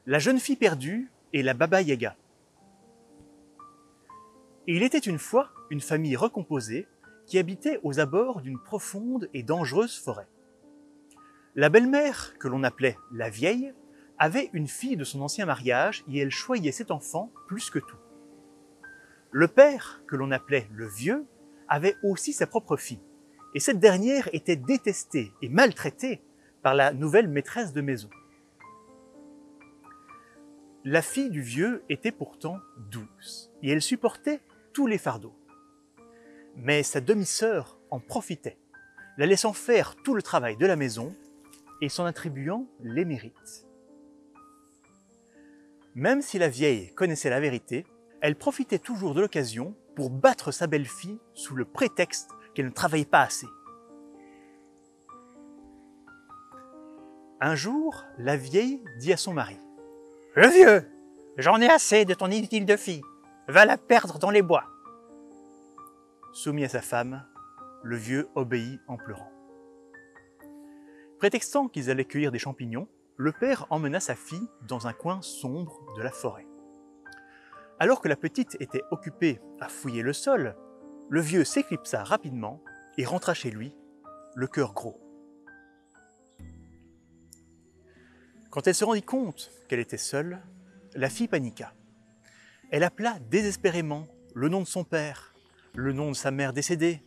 La jeune fille perdue et la Baba Yaga. Il était une fois une famille recomposée qui habitait aux abords d'une profonde et dangereuse forêt. La belle-mère, que l'on appelait la vieille, avait une fille de son ancien mariage et elle choyait cet enfant plus que tout. Le père, que l'on appelait le vieux, avait aussi sa propre fille, et cette dernière était détestée et maltraitée par la nouvelle maîtresse de maison. La fille du vieux était pourtant douce, et elle supportait tous les fardeaux. Mais sa demi-sœur en profitait, la laissant faire tout le travail de la maison et s'en attribuant les mérites. Même si la vieille connaissait la vérité, elle profitait toujours de l'occasion pour battre sa belle-fille sous le prétexte qu'elle ne travaillait pas assez. Un jour, la vieille dit à son mari : « Le vieux, j'en ai assez de ton inutile de fille, va la perdre dans les bois. » Soumis à sa femme, le vieux obéit en pleurant. Prétextant qu'ils allaient cueillir des champignons, le père emmena sa fille dans un coin sombre de la forêt. Alors que la petite était occupée à fouiller le sol, le vieux s'éclipsa rapidement et rentra chez lui, le cœur gros. Quand elle se rendit compte qu'elle était seule, la fille paniqua. Elle appela désespérément le nom de son père, le nom de sa mère décédée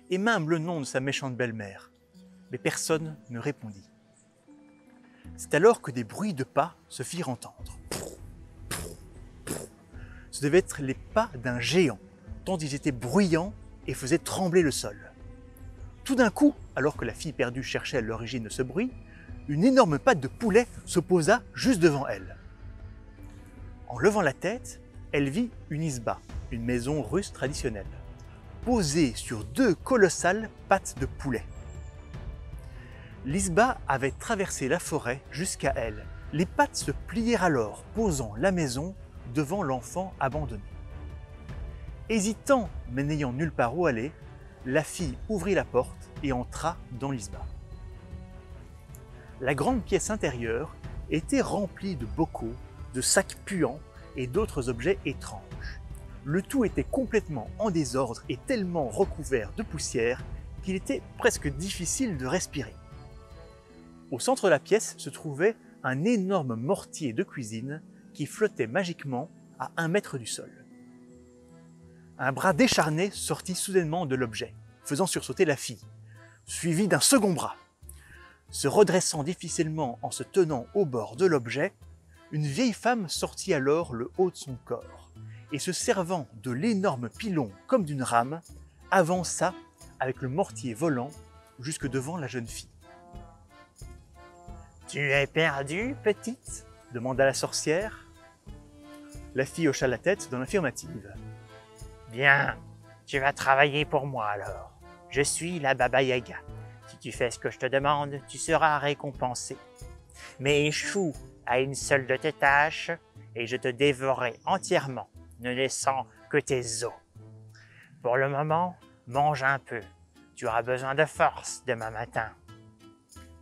et même le nom de sa méchante belle-mère. Mais personne ne répondit. C'est alors que des bruits de pas se firent entendre. Ce devaient être les pas d'un géant, tant ils étaient bruyants et faisaient trembler le sol. Tout d'un coup, alors que la fille perdue cherchait l'origine de ce bruit, une énorme patte de poulet se posa juste devant elle. En levant la tête, elle vit une isba, une maison russe traditionnelle, posée sur deux colossales pattes de poulet. L'isba avait traversé la forêt jusqu'à elle. Les pattes se plièrent alors, posant la maison devant l'enfant abandonné. Hésitant, mais n'ayant nulle part où aller, la fille ouvrit la porte et entra dans l'isba. La grande pièce intérieure était remplie de bocaux, de sacs puants et d'autres objets étranges. Le tout était complètement en désordre et tellement recouvert de poussière qu'il était presque difficile de respirer. Au centre de la pièce se trouvait un énorme mortier de cuisine qui flottait magiquement à 1 mètre du sol. Un bras décharné sortit soudainement de l'objet, faisant sursauter la fille, suivi d'un second bras. Se redressant difficilement en se tenant au bord de l'objet, une vieille femme sortit alors le haut de son corps et se servant de l'énorme pilon comme d'une rame, avança avec le mortier volant jusque devant la jeune fille. « Tu es perdue, petite ?» demanda la sorcière. La fille hocha la tête dans l'affirmative. « Bien, tu vas travailler pour moi alors. Je suis la Baba Yaga. Si tu fais ce que je te demande, tu seras récompensé. Mais échoue à une seule de tes tâches et je te dévorerai entièrement, ne laissant que tes os. Pour le moment, mange un peu. Tu auras besoin de force demain matin. »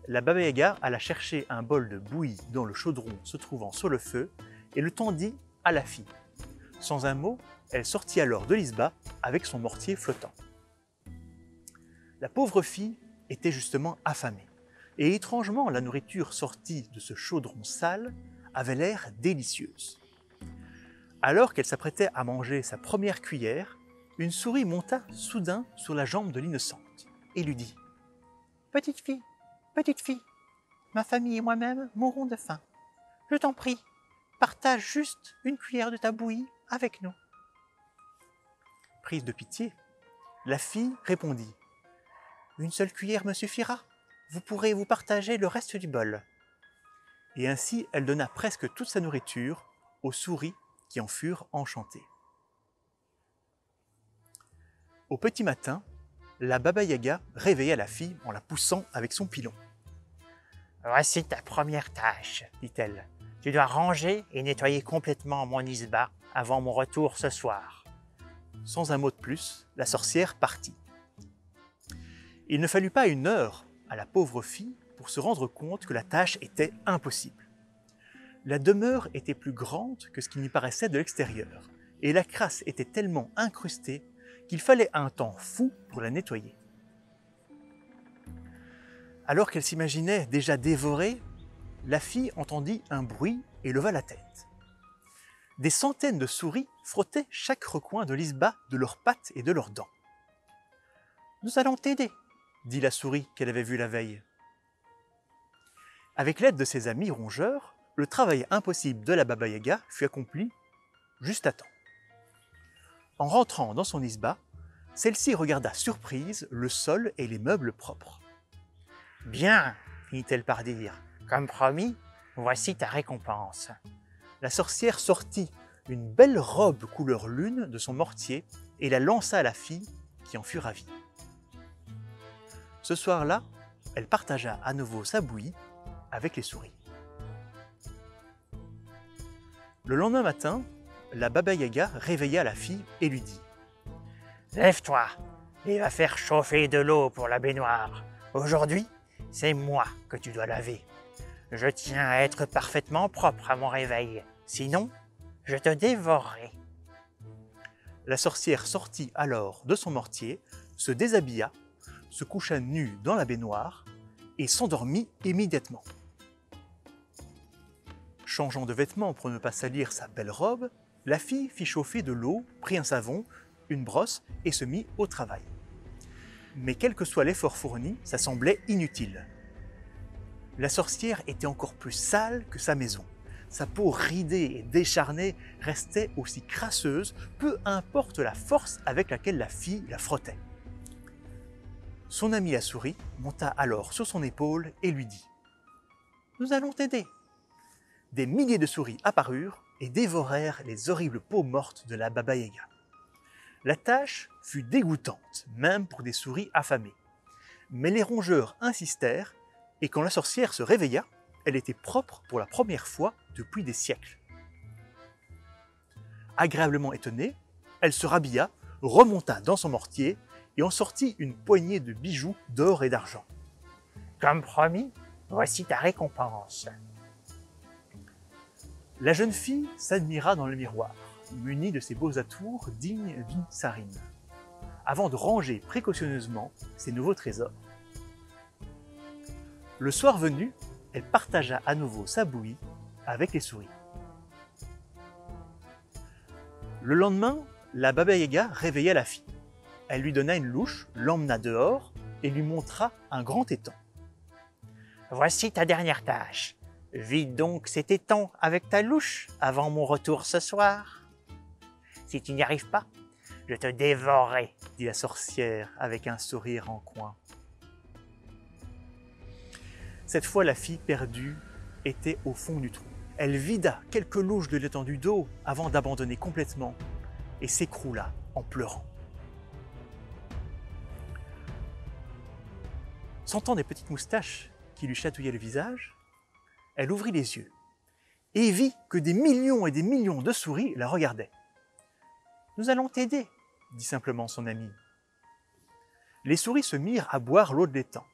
La Baba Yaga alla chercher un bol de bouillie dans le chaudron se trouvant sur le feu et le tendit à la fille. Sans un mot, elle sortit alors de l'isba avec son mortier flottant. La pauvre fille était justement affamée, et étrangement la nourriture sortie de ce chaudron sale avait l'air délicieuse. Alors qu'elle s'apprêtait à manger sa première cuillère, une souris monta soudain sur la jambe de l'innocente et lui dit : « Petite fille, ma famille et moi-même mourrons de faim. Je t'en prie, partage juste une cuillère de ta bouillie avec nous. » Prise de pitié, la fille répondit : « Une seule cuillère me suffira. Vous pourrez vous partager le reste du bol. » Et ainsi, elle donna presque toute sa nourriture aux souris qui en furent enchantées. Au petit matin, la Baba Yaga réveilla la fille en la poussant avec son pilon. « Voici ta première tâche, dit-elle. Tu dois ranger et nettoyer complètement mon isba avant mon retour ce soir. » Sans un mot de plus, la sorcière partit. Il ne fallut pas 1 heure à la pauvre fille pour se rendre compte que la tâche était impossible. La demeure était plus grande que ce qui n'y paraissait de l'extérieur, et la crasse était tellement incrustée qu'il fallait un temps fou pour la nettoyer. Alors qu'elle s'imaginait déjà dévorée, la fille entendit un bruit et leva la tête. Des centaines de souris frottaient chaque recoin de l'isba de leurs pattes et de leurs dents. « Nous allons t'aider, » dit la souris qu'elle avait vue la veille. Avec l'aide de ses amis rongeurs, le travail impossible de la Baba-Yaga fut accompli juste à temps. En rentrant dans son isba, celle-ci regarda surprise le sol et les meubles propres. « Bien, finit-elle par dire, comme promis, voici ta récompense. » La sorcière sortit une belle robe couleur lune de son mortier et la lança à la fille qui en fut ravie. Ce soir-là, elle partagea à nouveau sa bouillie avec les souris. Le lendemain matin, la Baba-Yaga réveilla la fille et lui dit « Lève-toi et va faire chauffer de l'eau pour la baignoire. Aujourd'hui, c'est moi que tu dois laver. Je tiens à être parfaitement propre à mon réveil, sinon je te dévorerai. » La sorcière sortit alors de son mortier, se déshabilla, se coucha nue dans la baignoire et s'endormit immédiatement. Changeant de vêtements pour ne pas salir sa belle robe, la fille fit chauffer de l'eau, prit un savon, une brosse et se mit au travail. Mais quel que soit l'effort fourni, ça semblait inutile. La sorcière était encore plus sale que sa maison. Sa peau ridée et décharnée restait aussi crasseuse, peu importe la force avec laquelle la fille la frottait. Son amie la souris monta alors sur son épaule et lui dit « Nous allons t'aider. » Des milliers de souris apparurent et dévorèrent les horribles peaux mortes de la Baba-Yaga. La tâche fut dégoûtante, même pour des souris affamées. Mais les rongeurs insistèrent, et quand la sorcière se réveilla, elle était propre pour la première fois depuis des siècles. Agréablement étonnée, elle se rhabilla, remonta dans son mortier et en sortit une poignée de bijoux d'or et d'argent. « Comme promis, voici ta récompense. » La jeune fille s'admira dans le miroir, munie de ses beaux atours dignes d'une tsarine, avant de ranger précautionneusement ses nouveaux trésors. Le soir venu, elle partagea à nouveau sa bouillie avec les souris. Le lendemain, la Baba-Yaga réveilla la fille. Elle lui donna une louche, l'emmena dehors et lui montra un grand étang. « Voici ta dernière tâche. Vide donc cet étang avec ta louche avant mon retour ce soir. Si tu n'y arrives pas, je te dévorerai, » dit la sorcière avec un sourire en coin. Cette fois, la fille perdue était au fond du trou. Elle vida quelques louches de l'étendue d'eau avant d'abandonner complètement et s'écroula en pleurant. Sentant des petites moustaches qui lui chatouillaient le visage, elle ouvrit les yeux et vit que des millions et des millions de souris la regardaient. « Nous allons t'aider, » dit simplement son amie. Les souris se mirent à boire l'eau de l'étang.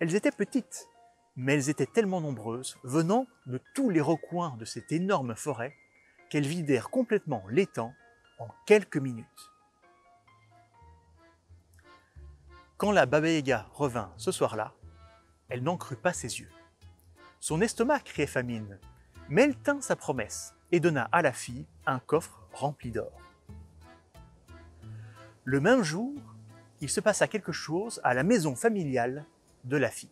Elles étaient petites, mais elles étaient tellement nombreuses, venant de tous les recoins de cette énorme forêt, qu'elles vidèrent complètement l'étang en quelques minutes. Quand la Baba-Yaga revint ce soir-là, elle n'en crut pas ses yeux. Son estomac criait famine, mais elle tint sa promesse et donna à la fille un coffre rempli d'or. Le même jour, il se passa quelque chose à la maison familiale de la fille.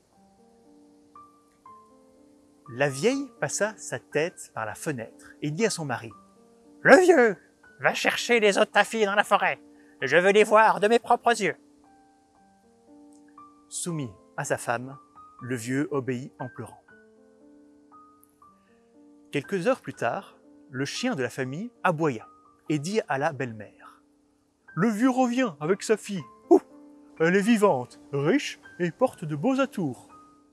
La vieille passa sa tête par la fenêtre et dit à son mari « Le vieux, va chercher les os de ta fille dans la forêt. Je veux les voir de mes propres yeux. » Soumis à sa femme, le vieux obéit en pleurant. Quelques heures plus tard, le chien de la famille aboya et dit à la belle-mère « Le vieux revient avec sa fille. Ouh, elle est vivante, riche et porte de beaux atours. »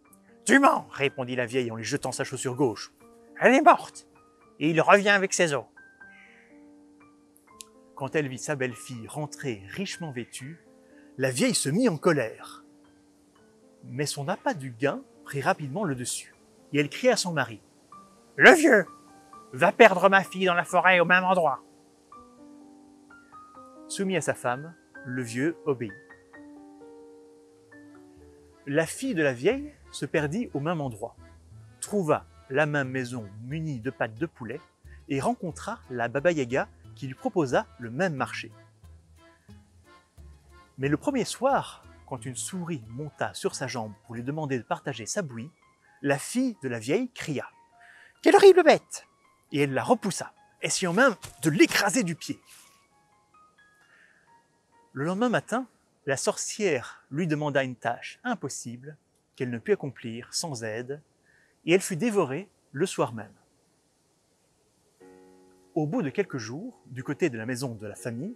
« Tu mens, » répondit la vieille en lui jetant sa chaussure gauche. « Elle est morte et il revient avec ses os. » Quand elle vit sa belle-fille rentrer richement vêtue, la vieille se mit en colère. Mais son appât du gain prit rapidement le dessus et elle cria à son mari « Le vieux, Va perdre ma fille dans la forêt au même endroit. » Soumis à sa femme, le vieux obéit. La fille de la vieille se perdit au même endroit, trouva la même maison munie de pattes de poulet et rencontra la Baba-Yaga qui lui proposa le même marché. Mais le premier soir, quand une souris monta sur sa jambe pour lui demander de partager sa bouillie, la fille de la vieille cria « Quelle horrible bête !» et elle la repoussa, essayant même de l'écraser du pied. Le lendemain matin, la sorcière lui demanda une tâche impossible qu'elle ne put accomplir sans aide, et elle fut dévorée le soir même. Au bout de quelques jours, du côté de la maison de la famille,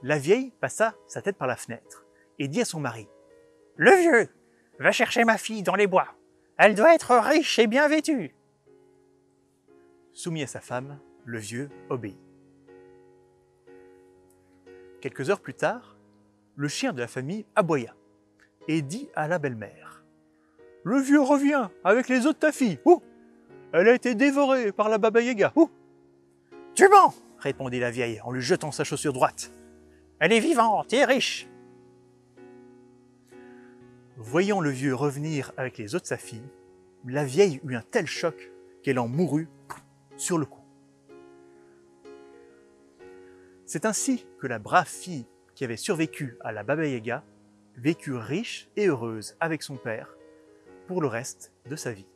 la vieille passa sa tête par la fenêtre et dit à son mari « Le vieux, va chercher ma fille dans les bois. Elle doit être riche et bien vêtue. » Soumis à sa femme, le vieux obéit. Quelques heures plus tard, le chien de la famille aboya et dit à la belle-mère « Le vieux revient avec les os de ta fille. Ouh, elle a été dévorée par la Baba-Yaga. Ouh !»« Tu mens !» répondit la vieille en lui jetant sa chaussure droite. « Elle est vivante et riche. » Voyant le vieux revenir avec les os de sa fille, la vieille eut un tel choc qu'elle en mourut sur le coup. C'est ainsi que la brave fille qui avait survécu à la Baba-Yaga vécut riche et heureuse avec son père pour le reste de sa vie.